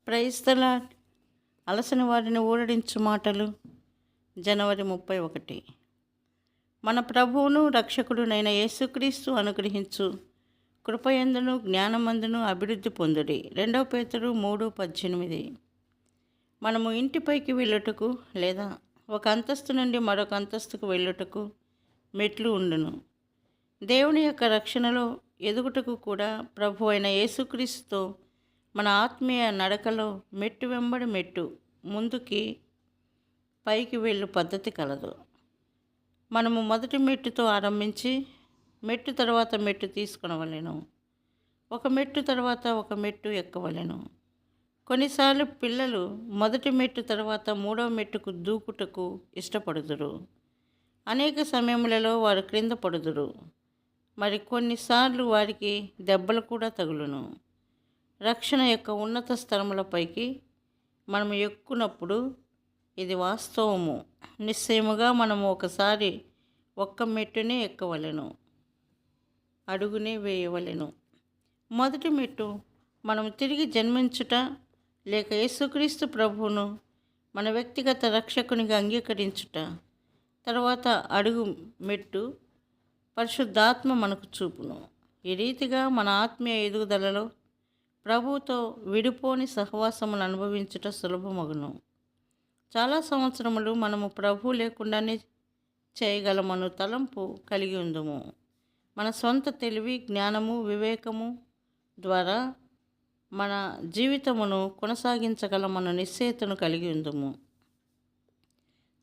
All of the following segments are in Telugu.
Praise the lord. అలసిన వారిని ఊరడించు మాటలు. జనవరి 31. మన ప్రభువును రక్షకుడునైన యేసుక్రీస్తు అనుగ్రహించు కృపయందును జ్ఞానమందును అభివృద్ధి పొందుడి. 2 పేతురు 3:18. మనము ఇంటిపైకి వెళ్ళుటకు లేదా ఒక అంతస్తు నుండి మరొక అంతస్తుకు వెళ్ళుటకు మెట్లు ఉండును. దేవుని యొక్క రక్షణలో ఎదుగుటకు కూడా ప్రభు అయిన యేసుక్రీస్తుతో మన ఆత్మీయ నడకలో మెట్టు వెంబడి మెట్టు ముందుకి పైకి వెళ్ళు పద్ధతి కలదు. మనము మొదటి మెట్టుతో ఆరంభించి మెట్టు తర్వాత మెట్టు తీసుకొనవలెను. ఒక మెట్టు తర్వాత ఒక మెట్టు ఎక్కవలెను. కొన్నిసార్లు పిల్లలు మొదటి మెట్టు తర్వాత మూడవ మెట్టుకు దూకుటకు ఇష్టపడుదురు. అనేక సమయములలో వారు క్రింద పడుదురు. మరి కొన్నిసార్లు వారికి దెబ్బలు కూడా తగులును. రక్షణ యొక్క ఉన్నత స్థలములపైకి మనము ఎక్కునప్పుడు ఇది వాస్తవము. నిశ్చయముగా మనము ఒకసారి ఒక్క మెట్టునే ఎక్కవలెను, అడుగునే వేయవలెను. మొదటి మెట్టు మనము తిరిగి జన్మించుట లేక యేసుక్రీస్తు ప్రభువును మన వ్యక్తిగత రక్షకునిగా అంగీకరించుట. తర్వాత అడుగు మెట్టు పరిశుద్ధాత్మ మనకు చూపును. ఈ రీతిగా మన ఆత్మీయ ఎదుగుదలలో ప్రభువుతో విడిపోని సహవాసమును అనుభవించుట సులభమగును. చాలా సంవత్సరములు మనము ప్రభు లేకుండానే చేయగలమను తలంపు కలిగి ఉందుము. మన సొంత తెలివి, జ్ఞానము, వివేకము ద్వారా మన జీవితమును కొనసాగించగలమను నిశ్చయతను కలిగి ఉందుము.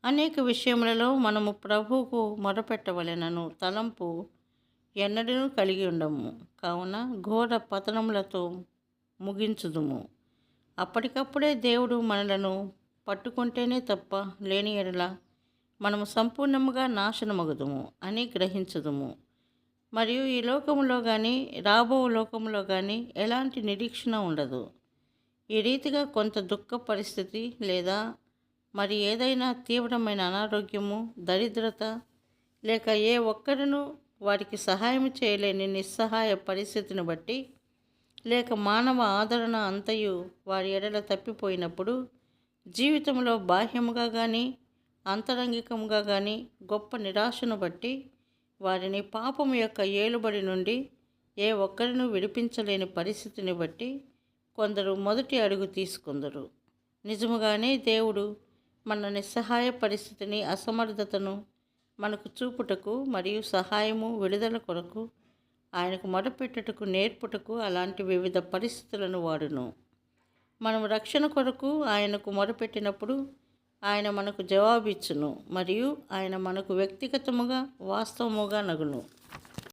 అనేక విషయములలో మనము ప్రభువుకు మొరపెట్టవలెనను తలంపు ఎన్నడూ కలిగి ఉండము. కావున ఘోర పతనములతో ముగించుదుము. అప్పటికప్పుడే దేవుడు మనలను పట్టుకుంటేనే తప్ప లేని ఎడల మనము సంపూర్ణముగా నాశనమగుదుము అని గ్రహించుదుము. మరియు ఈ లోకములో కానీ రాబో లోకములో కానీ ఎలాంటి నిరీక్షణ ఉండదు. ఈ రీతిగా కొంత దుఃఖ పరిస్థితి లేదా మరి ఏదైనా తీవ్రమైన అనారోగ్యము, దరిద్రత లేక ఏ ఒక్కరినూ వారికి సహాయం చేయలేని నిస్సహాయ పరిస్థితిని బట్టి లేక మానవ ఆదరణ అంతయు వారి ఎడల తప్పిపోయినప్పుడు జీవితంలో బాహ్యముగా కానీ అంతరంగికముగా కానీ గొప్ప నిరాశను బట్టి వారిని పాపము యొక్క ఏలుబడి నుండి ఏ ఒక్కరినూ విడిపించలేని పరిస్థితిని బట్టి కొందరు మొదటి అడుగు తీసుకుందరు. నిజముగానే దేవుడు మన నిస్సహాయ పరిస్థితిని, అసమర్థతను మనకు చూపుటకు మరియు సహాయము, విడుదల కొరకు ఆయనకు మొరపెట్టుటకు నేర్పుటకు అలాంటి వివిధ పరిస్థితులను వాడును. మనం రక్షణ కొరకు ఆయనకు మొరపెట్టినప్పుడు ఆయన మనకు జవాబిచ్చును మరియు ఆయన మనకు వ్యక్తిగతముగా వాస్తవముగా నగును.